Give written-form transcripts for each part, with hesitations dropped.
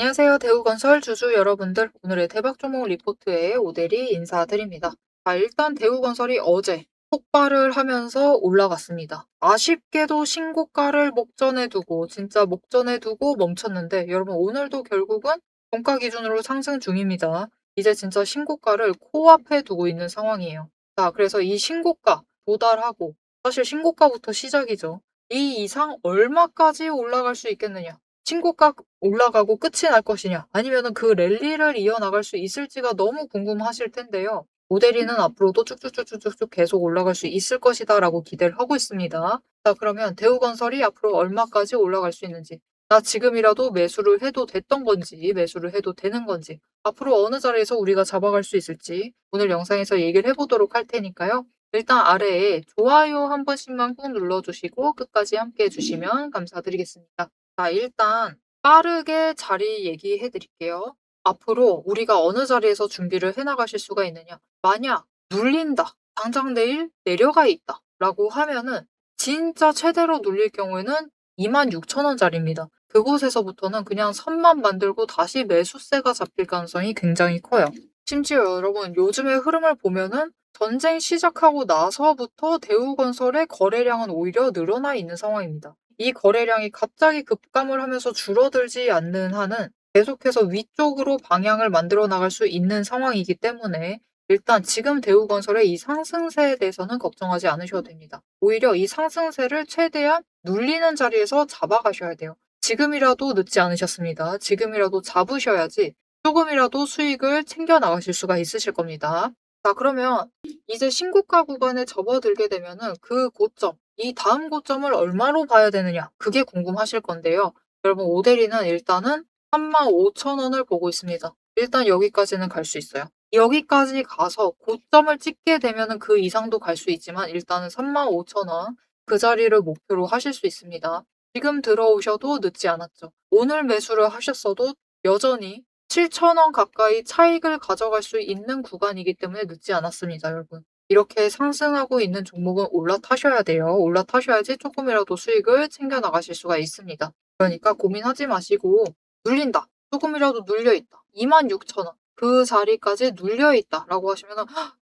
안녕하세요. 대우건설 주주 여러분들. 오늘의 대박 종목 리포트에 오대리 인사드립니다. 일단 대우건설이 어제 폭발을 하면서 올라갔습니다. 아쉽게도 신고가를 목전에 두고 진짜 목전에 두고 멈췄는데 여러분 오늘도 결국은 종가 기준으로 상승 중입니다. 이제 진짜 신고가를 코앞에 두고 있는 상황이에요. 그래서 이 신고가 도달하고 사실 신고가부터 시작이죠. 이 이상 얼마까지 올라갈 수 있겠느냐? 신고가 올라가고 끝이 날 것이냐 아니면은 그 랠리를 이어나갈 수 있을지가 너무 궁금하실 텐데요. 모델이는 앞으로도 쭉쭉쭉쭉쭉 계속 올라갈 수 있을 것이다라고 기대를 하고 있습니다. 그러면 대우건설이 앞으로 얼마까지 올라갈 수 있는지, 나 지금이라도 매수를 해도 됐던 건지 매수를 해도 되는 건지, 앞으로 어느 자리에서 우리가 잡아갈 수 있을지 오늘 영상에서 얘기를 해보도록 할 테니까요. 일단 아래에 좋아요 한 번씩만 꾹 눌러주시고 끝까지 함께 해주시면 감사드리겠습니다. 일단 빠르게 자리 얘기해 드릴게요. 앞으로 우리가 어느 자리에서 준비를 해 나가실 수가 있느냐. 만약 눌린다. 당장 내일 내려가 있다. 라고 하면은 진짜 최대로 눌릴 경우에는 26,000원 자리입니다. 그곳에서부터는 그냥 선만 만들고 다시 매수세가 잡힐 가능성이 굉장히 커요. 심지어 여러분 요즘의 흐름을 보면은 전쟁 시작하고 나서부터 대우건설의 거래량은 오히려 늘어나 있는 상황입니다. 이 거래량이 갑자기 급감을 하면서 줄어들지 않는 한은 계속해서 위쪽으로 방향을 만들어 나갈 수 있는 상황이기 때문에 일단 지금 대우건설의 이 상승세에 대해서는 걱정하지 않으셔도 됩니다. 오히려 이 상승세를 최대한 눌리는 자리에서 잡아가셔야 돼요. 지금이라도 늦지 않으셨습니다. 지금이라도 잡으셔야지 조금이라도 수익을 챙겨 나가실 수가 있으실 겁니다. 그러면 이제 신고가 구간에 접어들게 되면은 그 고점, 이 다음 고점을 얼마로 봐야 되느냐? 그게 궁금하실 건데요. 여러분, 오데리는 일단은 35,000원을 보고 있습니다. 일단 여기까지는 갈 수 있어요. 여기까지 가서 고점을 찍게 되면은 그 이상도 갈 수 있지만 일단은 35,000원 그 자리를 목표로 하실 수 있습니다. 지금 들어오셔도 늦지 않았죠. 오늘 매수를 하셨어도 여전히 7,000원 가까이 차익을 가져갈 수 있는 구간이기 때문에 늦지 않았습니다, 여러분. 이렇게 상승하고 있는 종목은 올라타셔야 돼요. 올라타셔야지 조금이라도 수익을 챙겨 나가실 수가 있습니다. 그러니까 고민하지 마시고 눌린다. 조금이라도 눌려있다. 26,000원. 그 자리까지 눌려있다라고 하시면은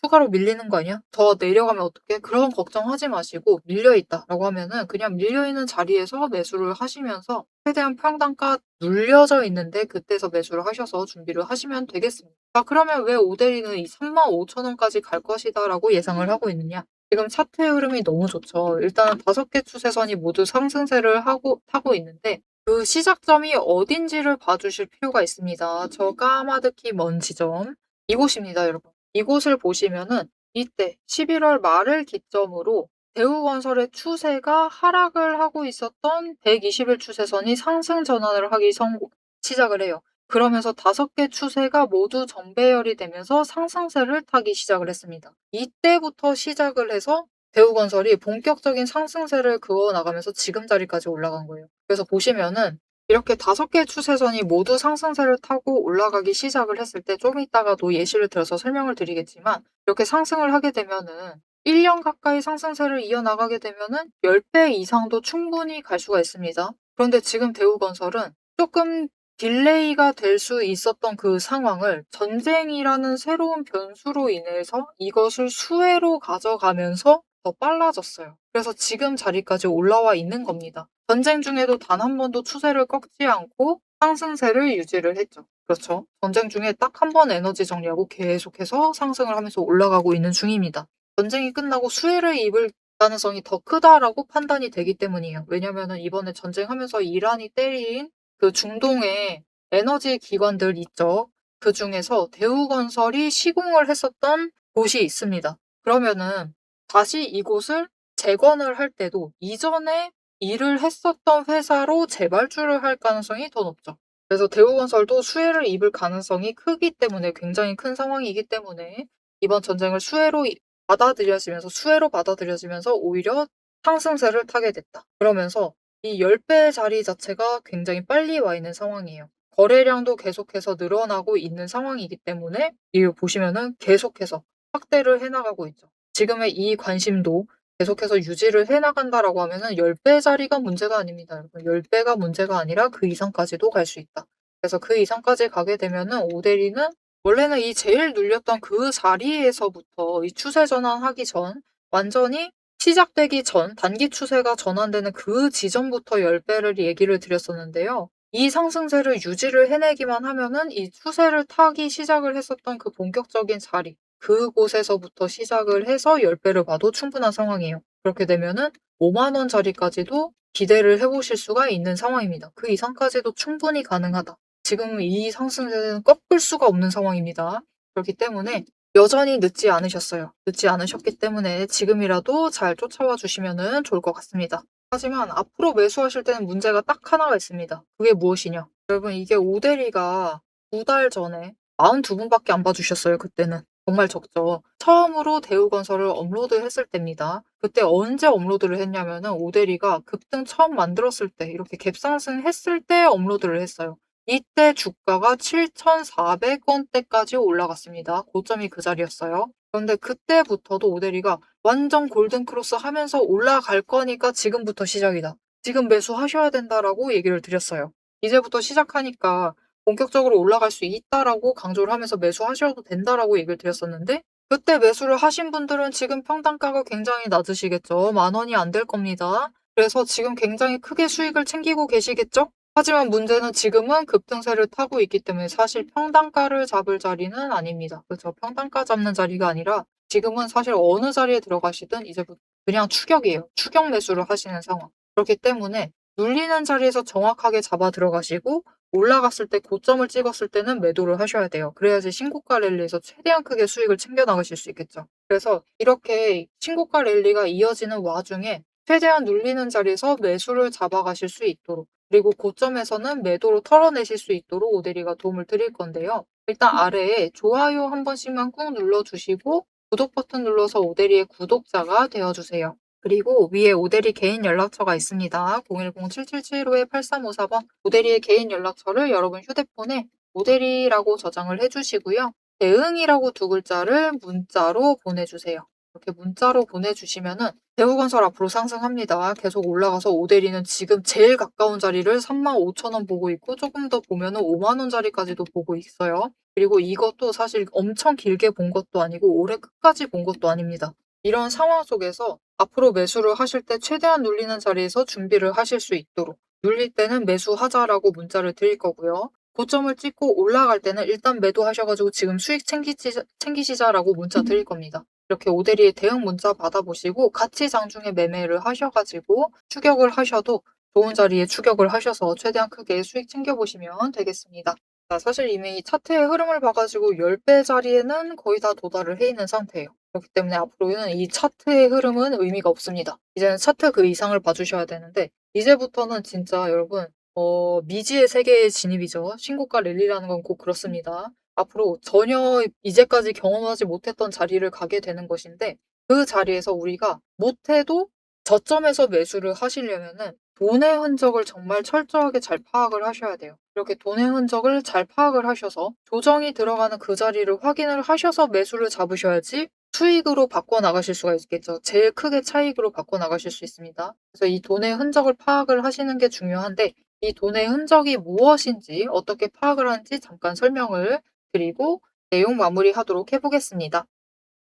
추가로 밀리는 거 아니야? 더 내려가면 어떡해? 그런 걱정하지 마시고 밀려있다라고 하면은 그냥 밀려있는 자리에서 매수를 하시면서 최대한 평단가 눌려져 있는데 그때서 매수를 하셔서 준비를 하시면 되겠습니다. 그러면 왜 오데리는 이 35,000원까지 갈 것이다라고 예상을 하고 있느냐? 지금 차트의 흐름이 너무 좋죠. 일단 5개 추세선이 모두 상승세를 타고 있는데 그 시작점이 어딘지를 봐주실 필요가 있습니다. 저 까마득히 먼 지점. 이곳입니다, 여러분. 이곳을 보시면은 이때 11월 말을 기점으로 대우건설의 추세가 하락을 하고 있었던 120일 추세선이 상승 전환을 하기 시작을 해요. 그러면서 5개 추세가 모두 정배열이 되면서 상승세를 타기 시작을 했습니다. 이때부터 시작을 해서 대우건설이 본격적인 상승세를 그어나가면서 지금 자리까지 올라간 거예요. 그래서 보시면은 이렇게 5개 추세선이 모두 상승세를 타고 올라가기 시작을 했을 때 좀 이따가도 예시를 들어서 설명을 드리겠지만 이렇게 상승을 하게 되면은 1년 가까이 상승세를 이어나가게 되면은 10배 이상도 충분히 갈 수가 있습니다. 그런데 지금 대우건설은 조금 딜레이가 될 수 있었던 그 상황을 전쟁이라는 새로운 변수로 인해서 이것을 수혜로 가져가면서 더 빨라졌어요. 그래서 지금 자리까지 올라와 있는 겁니다. 전쟁 중에도 단 한 번도 추세를 꺾지 않고 상승세를 유지를 했죠. 그렇죠. 전쟁 중에 딱 한 번 에너지 정리하고 계속해서 상승을 하면서 올라가고 있는 중입니다. 전쟁이 끝나고 수혜를 입을 가능성이 더 크다라고 판단이 되기 때문이에요. 왜냐면은 이번에 전쟁하면서 이란이 때린 그 중동의 에너지 기관들 있죠. 그 중에서 대우건설이 시공을 했었던 곳이 있습니다. 그러면은 다시 이곳을 재건을 할 때도 이전에 일을 했었던 회사로 재발주를 할 가능성이 더 높죠. 그래서 대우건설도 수혜를 입을 가능성이 크기 때문에 굉장히 큰 상황이기 때문에 이번 전쟁을 수혜로 받아들여지면서 오히려 상승세를 타게 됐다. 그러면서 이 10배 자리 자체가 굉장히 빨리 와 있는 상황이에요. 거래량도 계속해서 늘어나고 있는 상황이기 때문에 이거 보시면은 계속해서 확대를 해나가고 있죠. 지금의 이 관심도 계속해서 유지를 해나간다라고 하면은 10배 자리가 문제가 아닙니다. 여러분. 10배가 문제가 아니라 그 이상까지도 갈 수 있다. 그래서 그 이상까지 가게 되면은 오대리는 원래는 이 제일 눌렸던 그 자리에서부터 이 추세 전환하기 전 완전히 시작되기 전 단기 추세가 전환되는 그 지점부터 10배를 얘기를 드렸었는데요. 이 상승세를 유지를 해내기만 하면은 이 추세를 타기 시작을 했었던 그 본격적인 자리, 그곳에서부터 시작을 해서 10배를 봐도 충분한 상황이에요. 그렇게 되면은 5만 원짜리까지도 기대를 해보실 수가 있는 상황입니다. 그 이상까지도 충분히 가능하다. 지금 이 상승세는 꺾을 수가 없는 상황입니다. 그렇기 때문에 여전히 늦지 않으셨어요. 늦지 않으셨기 때문에 지금이라도 잘 쫓아와 주시면 좋을 것 같습니다. 하지만 앞으로 매수하실 때는 문제가 딱 하나가 있습니다. 그게 무엇이냐? 여러분 이게 오대리가 2달 전에 42분밖에 안 봐주셨어요. 그때는. 정말 적죠. 처음으로 대우건설을 업로드했을 때입니다. 그때 언제 업로드를 했냐면은 오대리가 급등 처음 만들었을 때 이렇게 갭상승 했을 때 업로드를 했어요. 이때 주가가 7,400원대까지 올라갔습니다. 고점이 그 자리였어요. 그런데 그때부터도 오대리가 완전 골든크로스 하면서 올라갈 거니까 지금부터 시작이다. 지금 매수하셔야 된다라고 얘기를 드렸어요. 이제부터 시작하니까 본격적으로 올라갈 수 있다라고 강조를 하면서 매수하셔도 된다라고 얘기를 드렸었는데 그때 매수를 하신 분들은 지금 평단가가 굉장히 낮으시겠죠. 10,000원이 안 될 겁니다. 그래서 지금 굉장히 크게 수익을 챙기고 계시겠죠? 하지만 문제는 지금은 급등세를 타고 있기 때문에 사실 평단가를 잡을 자리는 아닙니다. 그렇죠? 평단가 잡는 자리가 아니라 지금은 사실 어느 자리에 들어가시든 이제부터 그냥 추격이에요. 추격 매수를 하시는 상황. 그렇기 때문에 눌리는 자리에서 정확하게 잡아 들어가시고 올라갔을 때 고점을 찍었을 때는 매도를 하셔야 돼요. 그래야지 신고가 랠리에서 최대한 크게 수익을 챙겨 나가실 수 있겠죠. 그래서 이렇게 신고가 랠리가 이어지는 와중에 최대한 눌리는 자리에서 매수를 잡아가실 수 있도록 그리고 고점에서는 매도로 털어내실 수 있도록 오대리가 도움을 드릴 건데요. 일단 아래에 좋아요 한 번씩만 꾹 눌러주시고 구독 버튼 눌러서 오대리의 구독자가 되어주세요. 그리고 위에 오대리 개인 연락처가 있습니다. 010-7775-8354번 오대리의 개인 연락처를 여러분 휴대폰에 오대리라고 저장을 해주시고요. 대응이라고 2글자를 문자로 보내주세요. 이렇게 문자로 보내주시면은 대우건설 앞으로 상승합니다. 계속 올라가서 오대리는 지금 제일 가까운 자리를 35,000원 보고 있고 조금 더 보면은 5만 원짜리까지도 보고 있어요. 그리고 이것도 사실 엄청 길게 본 것도 아니고 올해 끝까지 본 것도 아닙니다. 이런 상황 속에서 앞으로 매수를 하실 때 최대한 눌리는 자리에서 준비를 하실 수 있도록 눌릴 때는 매수하자라고 문자를 드릴 거고요. 고점을 찍고 올라갈 때는 일단 매도하셔가지고 지금 수익 챙기시자라고 문자 드릴 겁니다. 이렇게 오대리의 대응 문자 받아보시고 같이 장중에 매매를 하셔가지고 추격을 하셔도 좋은 자리에 추격을 하셔서 최대한 크게 수익 챙겨보시면 되겠습니다. 자, 사실 이미 차트의 흐름을 봐가지고 10배 자리에는 거의 다 도달을 해 있는 상태예요. 그렇기 때문에 앞으로는 이 차트의 흐름은 의미가 없습니다. 이제는 차트 그 이상을 봐주셔야 되는데 이제부터는 진짜 여러분 미지의 세계에 진입이죠. 신고가 랠리라는 건 꼭 그렇습니다. 앞으로 전혀 이제까지 경험하지 못했던 자리를 가게 되는 것인데 그 자리에서 우리가 못해도 저점에서 매수를 하시려면은 돈의 흔적을 정말 철저하게 잘 파악을 하셔야 돼요. 이렇게 돈의 흔적을 잘 파악을 하셔서 조정이 들어가는 그 자리를 확인을 하셔서 매수를 잡으셔야지 수익으로 바꿔 나가실 수가 있겠죠. 제일 크게 차익으로 바꿔 나가실 수 있습니다. 그래서 이 돈의 흔적을 파악을 하시는 게 중요한데 이 돈의 흔적이 무엇인지 어떻게 파악을 하는지 잠깐 설명을 드리고 내용 마무리하도록 해보겠습니다.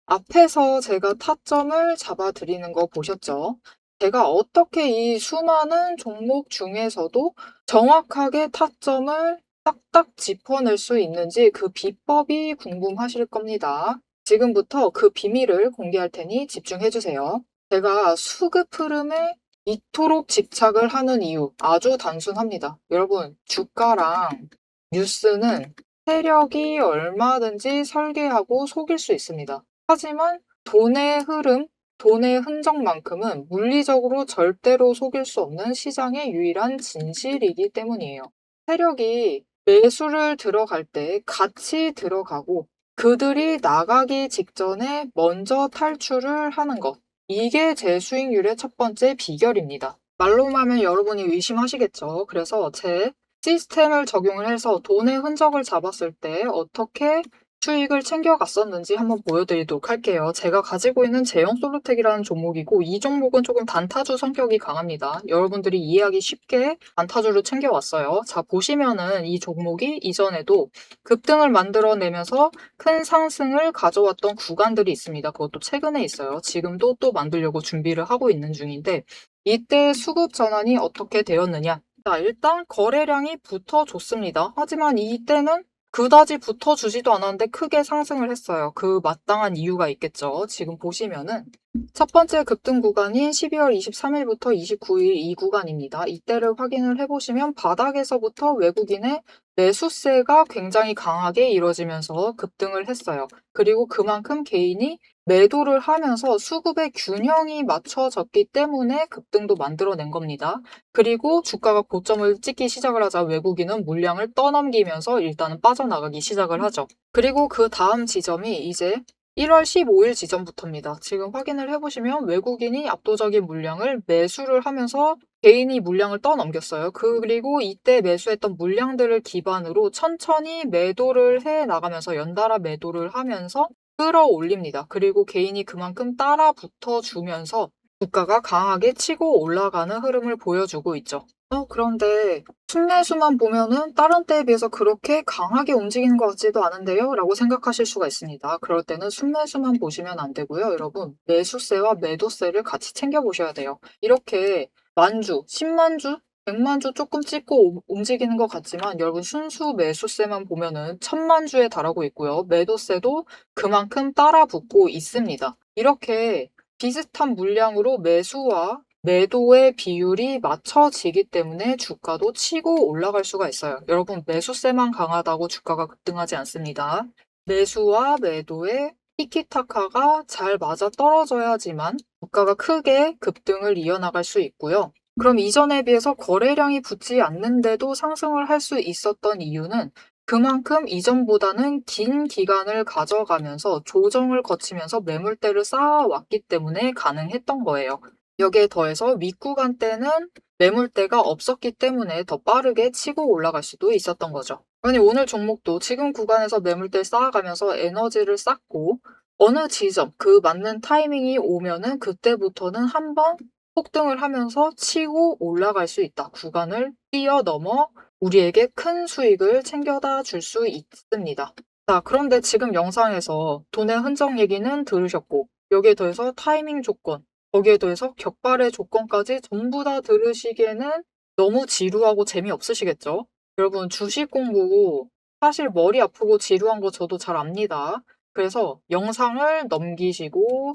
앞에서 제가 타점을 잡아드리는 거 보셨죠? 제가 어떻게 이 수많은 종목 중에서도 정확하게 타점을 딱딱 짚어낼 수 있는지 그 비법이 궁금하실 겁니다. 지금부터 그 비밀을 공개할 테니 집중해주세요. 제가 수급 흐름에 이토록 집착을 하는 이유 아주 단순합니다. 여러분, 주가랑 뉴스는 세력이 얼마든지 설계하고 속일 수 있습니다. 하지만 돈의 흐름, 돈의 흔적만큼은 물리적으로 절대로 속일 수 없는 시장의 유일한 진실이기 때문이에요. 세력이 매수를 들어갈 때 같이 들어가고 그들이 나가기 직전에 먼저 탈출을 하는 것. 이게 제 수익률의 첫 번째 비결입니다. 말로만 하면 여러분이 의심하시겠죠. 그래서 제 시스템을 적용을 해서 돈의 흔적을 잡았을 때 어떻게 수익을 챙겨갔었는지 한번 보여드리도록 할게요. 제가 가지고 있는 제형 솔루텍이라는 종목이고 이 종목은 조금 단타주 성격이 강합니다. 여러분들이 이해하기 쉽게 단타주를 챙겨왔어요. 자, 보시면은 이 종목이 이전에도 급등을 만들어내면서 큰 상승을 가져왔던 구간들이 있습니다. 그것도 최근에 있어요. 지금도 또 만들려고 준비를 하고 있는 중인데 이때 수급 전환이 어떻게 되었느냐? 자, 일단 거래량이 붙어줬습니다. 하지만 이때는 그다지 붙어주지도 않았는데 크게 상승을 했어요. 그 마땅한 이유가 있겠죠. 지금 보시면은 첫 번째 급등 구간인 12월 23일부터 29일 이 구간입니다. 이때를 확인을 해보시면 바닥에서부터 외국인의 매수세가 굉장히 강하게 이뤄지면서 급등을 했어요. 그리고 그만큼 개인이 매도를 하면서 수급의 균형이 맞춰졌기 때문에 급등도 만들어낸 겁니다. 그리고 주가가 고점을 찍기 시작을 하자 외국인은 물량을 떠넘기면서 일단은 빠져나가기 시작을 하죠. 그리고 그 다음 지점이 이제 1월 15일 지점부터입니다. 지금 확인을 해보시면 외국인이 압도적인 물량을 매수를 하면서 개인이 물량을 떠넘겼어요. 그리고 이때 매수했던 물량들을 기반으로 천천히 매도를 해 나가면서 연달아 매도를 하면서 끌어올립니다. 그리고 개인이 그만큼 따라 붙어주면서 주가가 강하게 치고 올라가는 흐름을 보여주고 있죠. 그런데 순매수만 보면은 다른 때에 비해서 그렇게 강하게 움직이는 것 같지도 않은데요? 라고 생각하실 수가 있습니다. 그럴 때는 순매수만 보시면 안 되고요. 여러분, 매수세와 매도세를 같이 챙겨보셔야 돼요. 이렇게 만주, 10만주, 100만주 조금 찍고 움직이는 것 같지만 여러분 순수 매수세만 보면은 1000만주에 달하고 있고요. 매도세도 그만큼 따라 붙고 있습니다. 이렇게 비슷한 물량으로 매수와 매도의 비율이 맞춰지기 때문에 주가도 치고 올라갈 수가 있어요. 여러분, 매수세만 강하다고 주가가 급등하지 않습니다. 매수와 매도의 티키타카가 잘 맞아 떨어져야지만 주가가 크게 급등을 이어나갈 수 있고요. 그럼 이전에 비해서 거래량이 붙지 않는데도 상승을 할 수 있었던 이유는 그만큼 이전보다는 긴 기간을 가져가면서 조정을 거치면서 매물대를 쌓아왔기 때문에 가능했던 거예요. 여기에 더해서 윗구간 때는 매물대가 없었기 때문에 더 빠르게 치고 올라갈 수도 있었던 거죠. 아니, 오늘 종목도 지금 구간에서 매물대 쌓아가면서 에너지를 쌓고 어느 지점, 그 맞는 타이밍이 오면은 그때부터는 한번 폭등을 하면서 치고 올라갈 수 있다. 구간을 뛰어넘어 우리에게 큰 수익을 챙겨다 줄 수 있습니다. 자, 그런데 지금 영상에서 돈의 흔적 얘기는 들으셨고 여기에 더해서 타이밍 조건, 거기에 더해서 격발의 조건까지 전부 다 들으시기에는 너무 지루하고 재미없으시겠죠? 여러분, 주식 공부 사실 머리 아프고 지루한 거 저도 잘 압니다. 그래서 영상을 넘기시고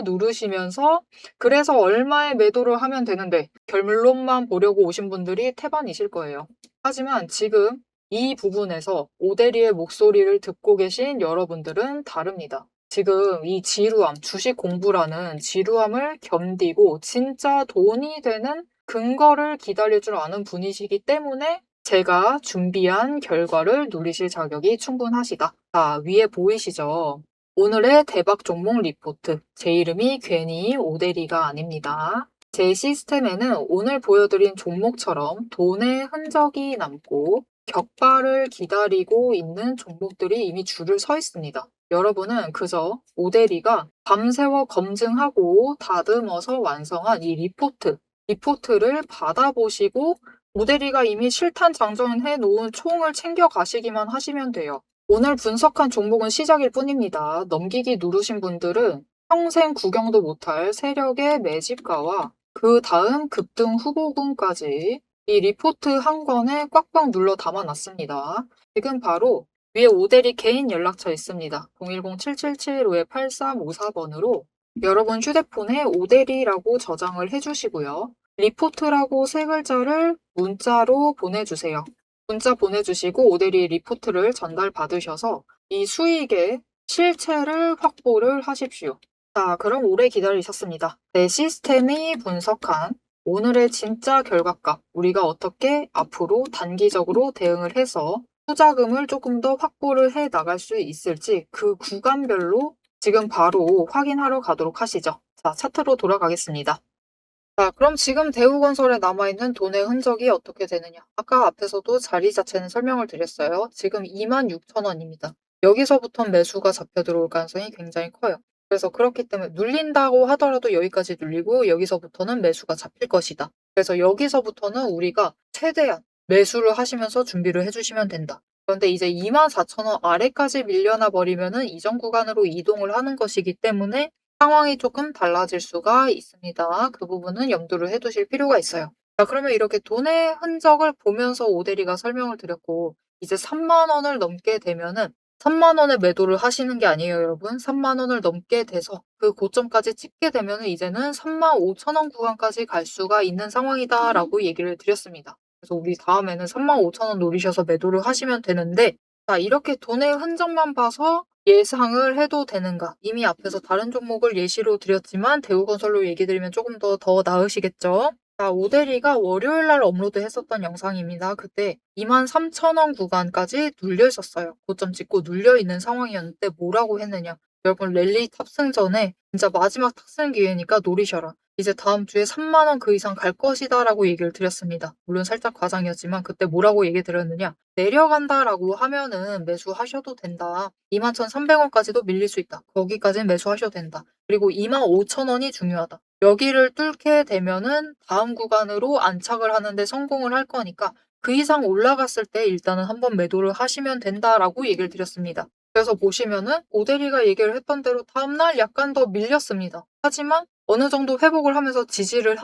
누르시면서 그래서 얼마에 매도를 하면 되는데 결론만 보려고 오신 분들이 태반이실 거예요. 하지만 지금 이 부분에서 오대리의 목소리를 듣고 계신 여러분들은 다릅니다. 지금 이 지루함, 주식 공부라는 지루함을 견디고 진짜 돈이 되는 근거를 기다릴 줄 아는 분이시기 때문에 제가 준비한 결과를 누리실 자격이 충분하시다. 자, 위에 보이시죠? 오늘의 대박 종목 리포트. 제 이름이 괜히 오대리가 아닙니다. 제 시스템에는 오늘 보여드린 종목처럼 돈의 흔적이 남고 격발을 기다리고 있는 종목들이 이미 줄을 서 있습니다. 여러분은 그저 오대리가 밤새워 검증하고 다듬어서 완성한 이 리포트를 받아보시고 오대리가 이미 실탄 장전해 놓은 총을 챙겨 가시기만 하시면 돼요. 오늘 분석한 종목은 시작일 뿐입니다. 넘기기 누르신 분들은 평생 구경도 못할 세력의 매집가와 그 다음 급등 후보군까지 이 리포트 한 권에 꽉꽉 눌러 담아놨습니다. 지금 바로 위에 오대리 개인 연락처 있습니다. 010-7775-8354번으로 여러분 휴대폰에 오대리라고 저장을 해주시고요. 리포트라고 세 글자를 문자로 보내주세요. 문자 보내주시고 오대리 리포트를 전달받으셔서 이 수익의 실체를 확보를 하십시오. 자, 그럼 오래 기다리셨습니다. 내 시스템이 분석한 오늘의 진짜 결과값, 우리가 어떻게 앞으로 단기적으로 대응을 해서 투자금을 조금 더 확보를 해 나갈 수 있을지 그 구간별로 지금 바로 확인하러 가도록 하시죠. 자, 차트로 돌아가겠습니다. 자, 그럼 지금 대우건설에 남아있는 돈의 흔적이 어떻게 되느냐? 아까 앞에서도 자리 자체는 설명을 드렸어요. 지금 26,000원입니다. 여기서부터 매수가 잡혀 들어올 가능성이 굉장히 커요. 그래서 그렇기 때문에 눌린다고 하더라도 여기까지 눌리고 여기서부터는 매수가 잡힐 것이다. 그래서 여기서부터는 우리가 최대한 매수를 하시면서 준비를 해주시면 된다. 그런데 이제 24,000원 아래까지 밀려나 버리면은 이전 구간으로 이동을 하는 것이기 때문에 상황이 조금 달라질 수가 있습니다. 그 부분은 염두를 해 두실 필요가 있어요. 자, 그러면 이렇게 돈의 흔적을 보면서 오대리가 설명을 드렸고, 이제 3만 원을 넘게 되면은 3만 원에 매도를 하시는 게 아니에요, 여러분. 3만 원을 넘게 돼서 그 고점까지 찍게 되면은 이제는 35,000원 구간까지 갈 수가 있는 상황이다라고 얘기를 드렸습니다. 그래서 우리 다음에는 35,000원 노리셔서 매도를 하시면 되는데, 자, 이렇게 돈의 흔적만 봐서 예상을 해도 되는가? 이미 앞에서 다른 종목을 예시로 드렸지만 대우건설로 얘기 드리면 조금 더 나으시겠죠? 자, 오대리가 월요일 날 업로드했었던 영상입니다. 그때 23,000원 구간까지 눌려 있었어요. 고점 찍고 눌려 있는 상황이었는데 뭐라고 했느냐? 여러분 랠리 탑승 전에 진짜 마지막 탑승 기회니까 노리셔라. 이제 다음 주에 3만 원 그 이상 갈 것이다라고 얘기를 드렸습니다. 물론 살짝 과장이었지만 그때 뭐라고 얘기 드렸느냐? 내려간다라고 하면은 매수하셔도 된다. 21,300원까지도 밀릴 수 있다. 거기까지는 매수하셔도 된다. 그리고 25,000원이 중요하다. 여기를 뚫게 되면은 다음 구간으로 안착을 하는데 성공을 할 거니까 그 이상 올라갔을 때 일단은 한번 매도를 하시면 된다라고 얘기를 드렸습니다. 그래서 보시면은 오대리가 얘기를 했던 대로 다음날 약간 더 밀렸습니다. 하지만 어느 정도 회복을 하면서 지지를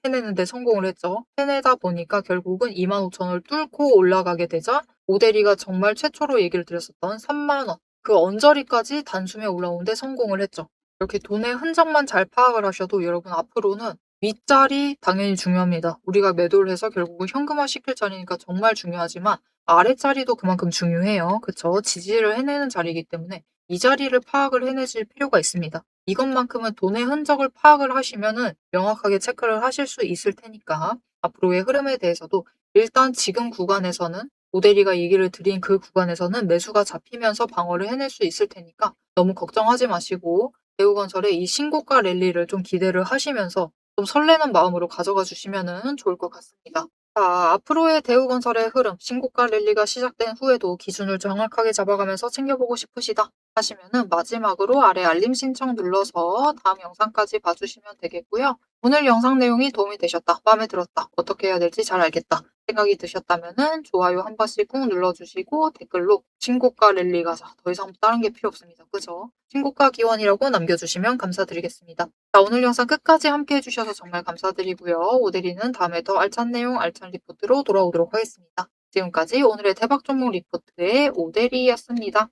해내는데 성공을 했죠. 해내다 보니까 결국은 25,000원을 뚫고 올라가게 되자 오대리가 정말 최초로 얘기를 드렸었던 3만 원, 그 언저리까지 단숨에 올라오는데 성공을 했죠. 이렇게 돈의 흔적만 잘 파악을 하셔도 여러분 앞으로는 윗자리 당연히 중요합니다. 우리가 매도를 해서 결국은 현금화 시킬 자리니까 정말 중요하지만 아랫자리도 그만큼 중요해요. 그쵸? 지지를 해내는 자리이기 때문에 이 자리를 파악을 해내실 필요가 있습니다. 이것만큼은 돈의 흔적을 파악을 하시면은 명확하게 체크를 하실 수 있을 테니까 앞으로의 흐름에 대해서도 일단 지금 구간에서는 오대리가 얘기를 드린 그 구간에서는 매수가 잡히면서 방어를 해낼 수 있을 테니까 너무 걱정하지 마시고 대우건설의 이 신고가 랠리를 좀 기대를 하시면서 좀 설레는 마음으로 가져가 주시면은 좋을 것 같습니다. 자, 앞으로의 대우건설의 흐름, 신고가 랠리가 시작된 후에도 기준을 정확하게 잡아가면서 챙겨보고 싶으시다 하시면은 마지막으로 아래 알림 신청 눌러서 다음 영상까지 봐주시면 되겠고요. 오늘 영상 내용이 도움이 되셨다, 마음에 들었다, 어떻게 해야 될지 잘 알겠다 생각이 드셨다면은 좋아요 한 번씩 꾹 눌러주시고 댓글로 신고가 랠리 가자. 더 이상 다른 게 필요 없습니다. 그죠? 신고가 기원이라고 남겨주시면 감사드리겠습니다. 자, 오늘 영상 끝까지 함께 해주셔서 정말 감사드리고요. 오대리는 다음에 더 알찬 내용, 알찬 리포트로 돌아오도록 하겠습니다. 지금까지 오늘의 대박 종목 리포트의 오대리였습니다.